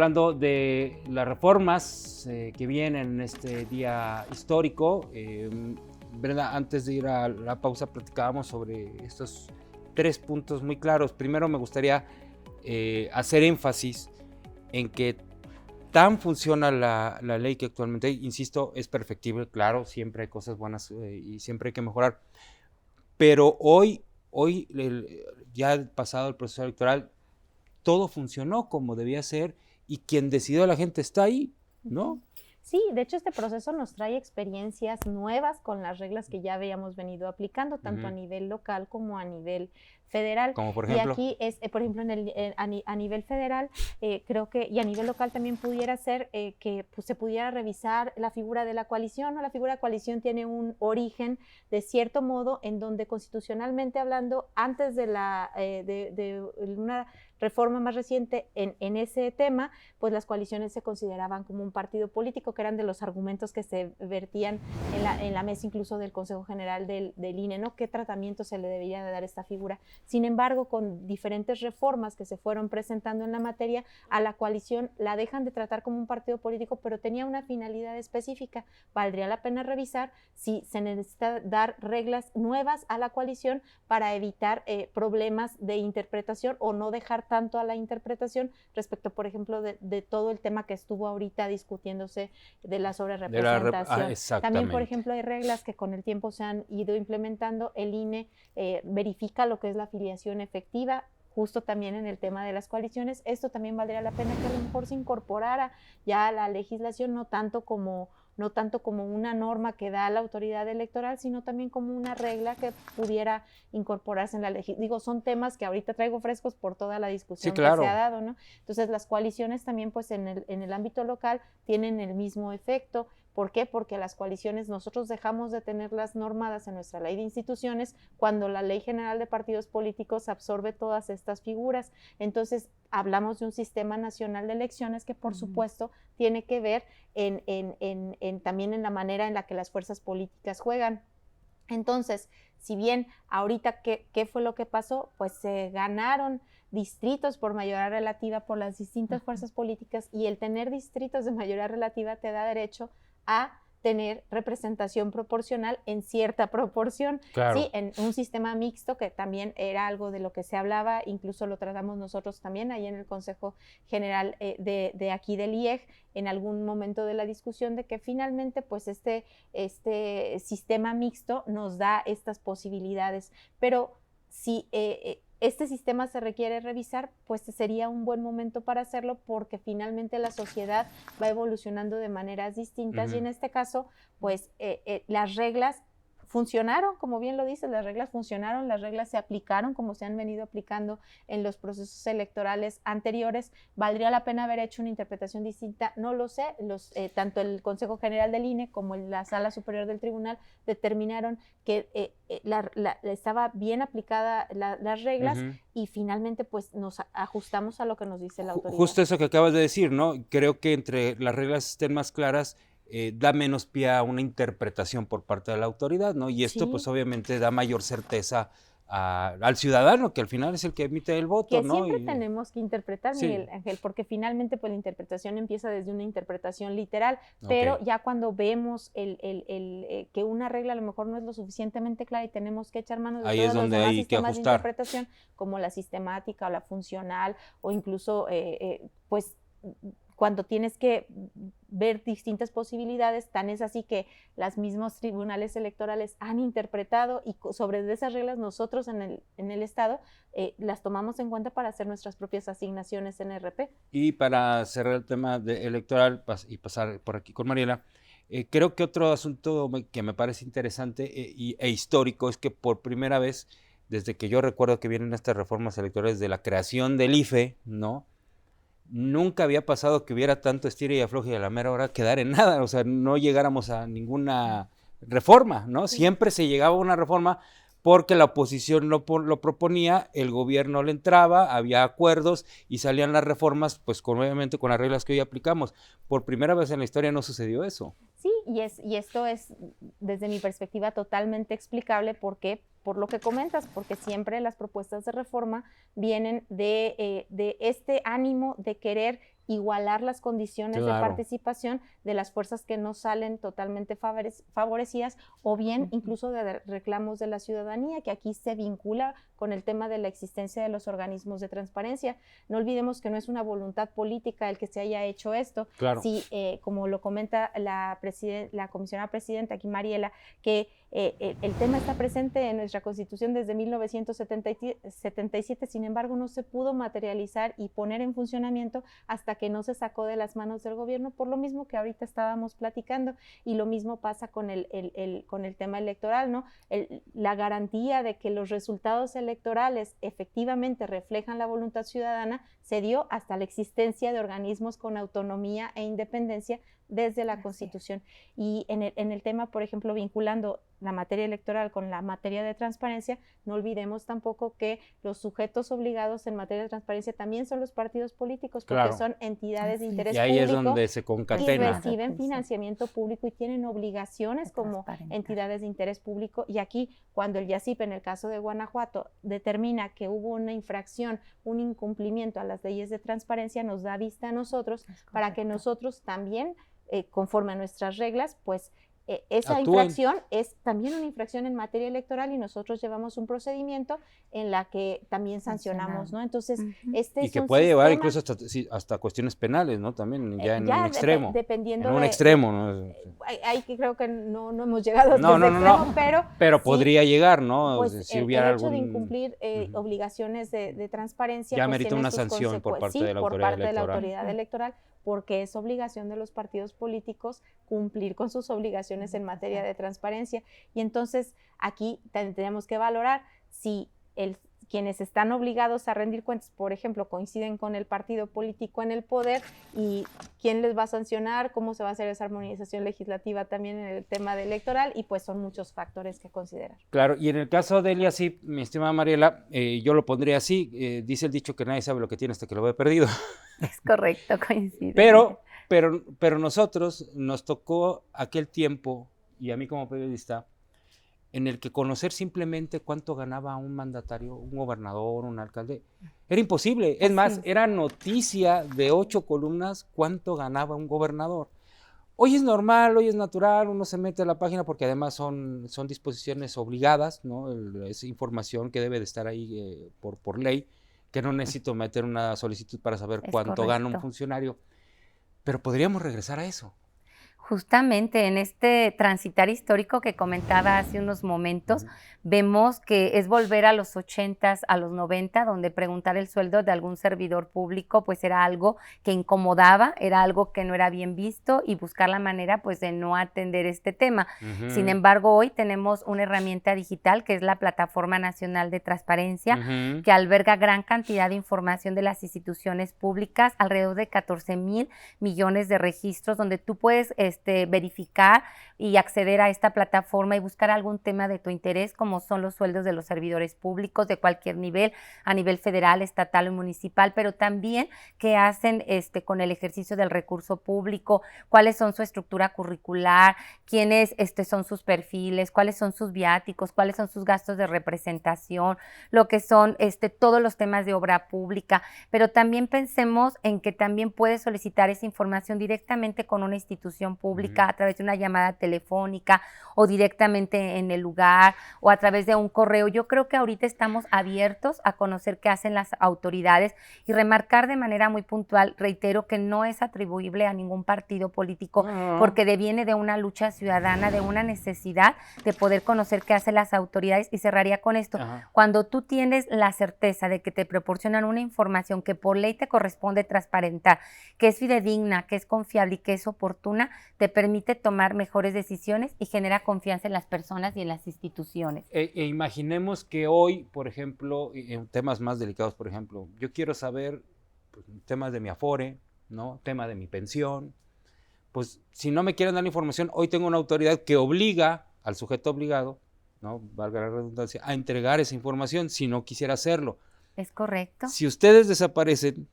hablando de las reformas que vienen en este día histórico. Brenda, antes de ir a la pausa platicábamos sobre estos 3 puntos muy claros. Primero me gustaría hacer énfasis en que tan funciona la ley que actualmente hay. Insisto, es perfectible, claro, siempre hay cosas buenas y siempre hay que mejorar, pero hoy ya pasado el proceso electoral, todo funcionó como debía ser y quien decidió a la gente está ahí, ¿no? Sí, de hecho este proceso nos trae experiencias nuevas con las reglas que ya habíamos venido aplicando, tanto a nivel local como a nivel federal. Como por Y ejemplo, aquí es, por ejemplo, a nivel federal, creo que, y a nivel local también pudiera ser que pues, se pudiera revisar la figura de la coalición, ¿no? La figura de coalición tiene un origen, de cierto modo, en donde constitucionalmente hablando, antes de una reforma más reciente en ese tema, pues las coaliciones se consideraban como un partido político, que eran de los argumentos que se vertían en la mesa incluso del Consejo General del INE, ¿no? ¿Qué tratamiento se le debería de dar a esta figura? Sin embargo, con diferentes reformas que se fueron presentando en la materia, a la coalición la dejan de tratar como un partido político, pero tenía una finalidad específica. Valdría la pena revisar si se necesita dar reglas nuevas a la coalición para evitar problemas de interpretación o no dejar tanto a la interpretación respecto, por ejemplo, de todo el tema que estuvo ahorita discutiéndose de la sobrerepresentación. También, por exactamente. ejemplo, hay reglas que con el tiempo se han ido implementando. El INE verifica lo que es la afiliación efectiva, justo también en el tema de las coaliciones. Esto también valdría la pena que a lo mejor se incorporara ya a la legislación, no tanto como una norma que da la autoridad electoral, sino también como una regla que pudiera incorporarse en la legislación. Digo, son temas que ahorita traigo frescos por toda la discusión Sí, que se ha claro. dado, ¿no? Entonces, las coaliciones también, pues, en el ámbito local tienen el mismo efecto. ¿Por qué? Porque las coaliciones nosotros dejamos de tenerlas normadas en nuestra ley de instituciones cuando la Ley General de Partidos Políticos absorbe todas estas figuras. Entonces, hablamos de un sistema nacional de elecciones que, por supuesto, tiene que ver también en la manera en la que las fuerzas políticas juegan. Entonces, si bien ahorita, ¿qué fue lo que pasó? Pues se ganaron distritos por mayoría relativa por las distintas fuerzas políticas, y el tener distritos de mayoría relativa te da derecho a tener representación proporcional en cierta proporción, Claro. ¿sí? En un sistema mixto, que también era algo de lo que se hablaba, incluso lo tratamos nosotros también ahí en el Consejo General de aquí del IEG, en algún momento de la discusión, de que finalmente pues este sistema mixto nos da estas posibilidades, pero si este sistema se requiere revisar, pues sería un buen momento para hacerlo, porque finalmente la sociedad va evolucionando de maneras distintas y en este caso, pues las reglas funcionaron, como bien lo dices, las reglas funcionaron, las reglas se aplicaron como se han venido aplicando en los procesos electorales anteriores. ¿Valdría la pena haber hecho una interpretación distinta? No lo sé. Tanto el Consejo General del INE como la Sala Superior del Tribunal determinaron que estaba bien aplicada las reglas, y finalmente pues nos ajustamos a lo que nos dice la autoridad. Justo eso que acabas de decir, ¿no? Creo que entre las reglas estén más claras, da menos pie a una interpretación por parte de la autoridad, ¿no? Y esto pues Sí, obviamente da mayor certeza al ciudadano, que al final es el que emite el voto, que ¿no? siempre Y, tenemos que interpretar, sí, Miguel Ángel, porque finalmente pues la interpretación empieza desde una interpretación literal, ok. pero ya cuando vemos que una regla a lo mejor no es lo suficientemente clara y tenemos que echar mano de Ahí es todos los donde demás hay que sistemas de ajustar. interpretación, como la sistemática o la funcional, o incluso pues cuando tienes que ver distintas posibilidades, tan es así que los mismos tribunales electorales han interpretado, y sobre esas reglas nosotros en el Estado las tomamos en cuenta para hacer nuestras propias asignaciones en RP. Y para cerrar el tema electoral y pasar por aquí con Mariela, creo que otro asunto que me parece interesante e histórico es que por primera vez, desde que yo recuerdo que vienen estas reformas electorales de la creación del IFE, ¿no? Nunca había pasado que hubiera tanto estira y afloje y a la mera hora quedar en nada, o sea, no llegáramos a ninguna reforma, ¿no? Sí. Siempre se llegaba a una reforma porque la oposición lo proponía, el gobierno le entraba, había acuerdos y salían las reformas, pues obviamente con las reglas que hoy aplicamos. Por primera vez en la historia no sucedió eso. Sí, y esto es, desde mi perspectiva, totalmente explicable. Porque, por lo que comentas, porque siempre las propuestas de reforma vienen de este ánimo de querer igualar las condiciones de Claro. participación de las fuerzas que no salen totalmente favorecidas, o bien incluso de reclamos de la ciudadanía, que aquí se vincula con el tema de la existencia de los organismos de transparencia. No olvidemos que no es una voluntad política el que se haya hecho esto. Claro. Sí, como lo comenta la comisionada presidenta aquí, Mariela, que el tema está presente en nuestra Constitución desde 1977, sin embargo no se pudo materializar y poner en funcionamiento hasta que no se sacó de las manos del gobierno, por lo mismo que ahorita estábamos platicando, y lo mismo pasa con el tema electoral, ¿no? La garantía de que los resultados electorales efectivamente reflejan la voluntad ciudadana se dio hasta la existencia de organismos con autonomía e independencia desde la Constitución. Y en el tema, por ejemplo, vinculando la materia electoral con la materia de transparencia, no olvidemos tampoco que los sujetos obligados en materia de transparencia también son los partidos políticos, porque Claro. son entidades de interés Y ahí público, es donde se y concatena. reciben financiamiento público y tienen obligaciones como entidades de interés público. Y aquí, cuando el YACIP, en el caso de Guanajuato, determina que hubo una infracción, un incumplimiento a las leyes de transparencia, nos da vista a nosotros para que nosotros también, conforme a nuestras reglas, pues esa Actúen. infracción es también una infracción en materia electoral, y nosotros llevamos un procedimiento en la que también sancionamos, ¿no? Entonces, este Y es que un puede llevar sistema, incluso hasta cuestiones penales, ¿no? También ya en ya un extremo. dependiendo En un de, extremo, ¿no? ahí que creo que no hemos llegado hasta No, ese no, no, extremo, no. pero sí, podría llegar, ¿no? pues Si el hubiera hecho de algún... incumplir obligaciones de transparencia, Ya pues amerita tiene una sus sanción por parte sí, de la por autoridad parte de la electoral. autoridad electoral, porque es obligación de los partidos políticos cumplir con sus obligaciones en materia de transparencia. Y entonces aquí tenemos que valorar si quienes están obligados a rendir cuentas, por ejemplo, coinciden con el partido político en el poder, y quién les va a sancionar, cómo se va a hacer esa armonización legislativa también en el tema electoral, y pues son muchos factores que considerar. Claro, y en el caso de Elia, sí, mi estimada Mariela, yo lo pondría así, dice el dicho que nadie sabe lo que tiene hasta que lo ve perdido. Es correcto, coincide. Pero nosotros nos tocó aquel tiempo, y a mí como periodista, en el que conocer simplemente cuánto ganaba un mandatario, un gobernador, un alcalde, era imposible. Es más, era noticia de 8 columnas cuánto ganaba un gobernador. Hoy es normal, hoy es natural, uno se mete a la página porque además son disposiciones obligadas, ¿no? Es información que debe de estar ahí por ley, que no necesito meter una solicitud para saber cuánto gana un funcionario. Pero podríamos regresar a eso. Justamente en este transitar histórico que comentaba hace unos momentos, vemos que es volver a los 80s, a los 90, donde preguntar el sueldo de algún servidor público pues era algo que incomodaba, era algo que no era bien visto, y buscar la manera pues de no atender este tema. Sin embargo, hoy tenemos una herramienta digital que es la Plataforma Nacional de Transparencia, que alberga gran cantidad de información de las instituciones públicas, alrededor de 14,000 millones de registros, donde tú puedes verificar y acceder a esta plataforma y buscar algún tema de tu interés, como son los sueldos de los servidores públicos de cualquier nivel, a nivel federal, estatal o municipal, pero también qué hacen con el ejercicio del recurso público, cuáles son su estructura curricular, quiénes son sus perfiles, cuáles son sus viáticos, cuáles son sus gastos de representación, lo que son todos los temas de obra pública. Pero también pensemos en que también puedes solicitar esa información directamente con una institución pública a través de una llamada telefónica o directamente en el lugar o a través de un correo. Yo creo que ahorita estamos abiertos a conocer qué hacen las autoridades y remarcar de manera muy puntual, reitero, que no es atribuible a ningún partido político, porque deviene de una lucha ciudadana, de una necesidad de poder conocer qué hacen las autoridades. Y cerraría con esto: cuando tú tienes la certeza de que te proporcionan una información que por ley te corresponde transparentar, que es fidedigna, que es confiable y que es oportuna, te permite tomar mejores decisiones y genera confianza en las personas y en las instituciones. Imaginemos que hoy, por ejemplo, en temas más delicados, por ejemplo, yo quiero saber pues, temas de mi Afore, ¿no? Tema de mi pensión. Pues si no me quieren dar la información, hoy tengo una autoridad que obliga al sujeto obligado, ¿no? Valga la redundancia, a entregar esa información si no quisiera hacerlo. Es correcto. Si ustedes desaparecen,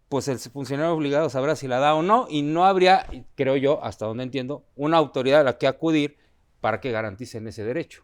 pues el funcionario obligado sabrá si la da o no, y no habría, creo yo, hasta donde entiendo, una autoridad a la que acudir para que garanticen ese derecho.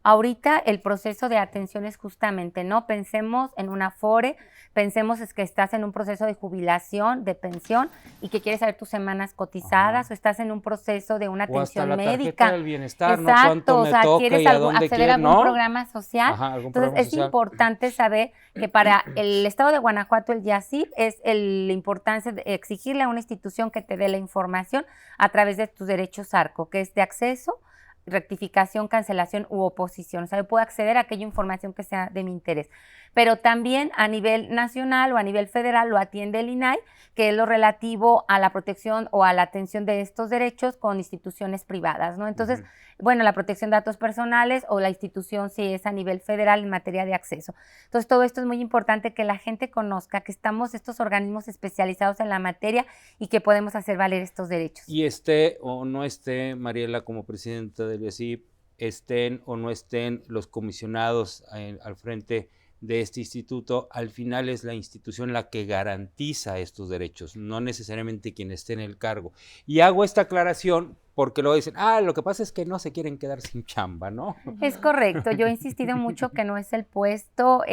Ahorita el proceso de atención es justamente, ¿no? Pensemos en una Afore, pensemos es que estás en un proceso de jubilación, de pensión y que quieres saber tus semanas cotizadas, o estás en un proceso de una O hasta atención la tarjeta médica. del bienestar, ¿no? Exacto, Cuánto o me sea, toca quieres y a dónde acceder a quiero, algún ¿no? programa social. Ajá, algún Entonces programa es social. importante saber que para el estado de Guanajuato el YACIP es la importancia de exigirle a una institución que te dé la información a través de tus derechos ARCO, que es de acceso, rectificación, cancelación u oposición. O sea, yo puedo acceder a aquella información que sea de mi interés. Pero también a nivel nacional o a nivel federal lo atiende el INAI, que es lo relativo a la protección o a la atención de estos derechos con instituciones privadas, ¿no? Entonces, bueno, la protección de datos personales o la institución si es a nivel federal en materia de acceso. Entonces, todo esto es muy importante que la gente conozca que estamos estos organismos especializados en la materia y que podemos hacer valer estos derechos. Y esté o no esté Mariela como presidenta del IACIP, estén o no estén los comisionados al frente de este instituto, al final es la institución la que garantiza estos derechos, no necesariamente quien esté en el cargo. Y hago esta aclaración porque luego dicen, lo que pasa es que no se quieren quedar sin chamba, ¿no? Es correcto, yo he insistido mucho que no es el puesto,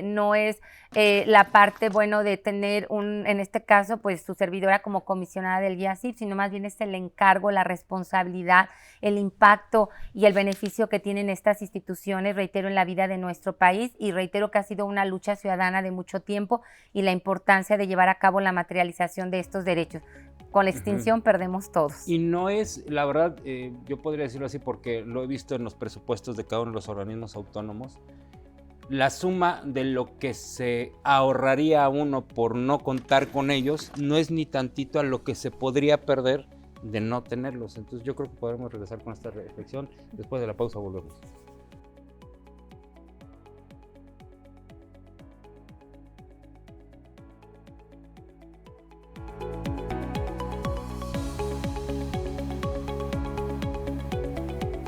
no es la parte, bueno, de tener en este caso, pues su servidora como comisionada del YACIP, sino más bien es el encargo, la responsabilidad, el impacto y el beneficio que tienen estas instituciones, reitero, en la vida de nuestro país, y reitero que ha sido una lucha ciudadana de mucho tiempo y la importancia de llevar a cabo la materialización de estos derechos. Con la extinción perdemos todos. Y no es, la verdad, yo podría decirlo así porque lo he visto en los presupuestos de cada uno de los organismos autónomos, la suma de lo que se ahorraría a uno por no contar con ellos no es ni tantito a lo que se podría perder de no tenerlos. Entonces yo creo que podemos regresar con esta reflexión. Después de la pausa volvemos.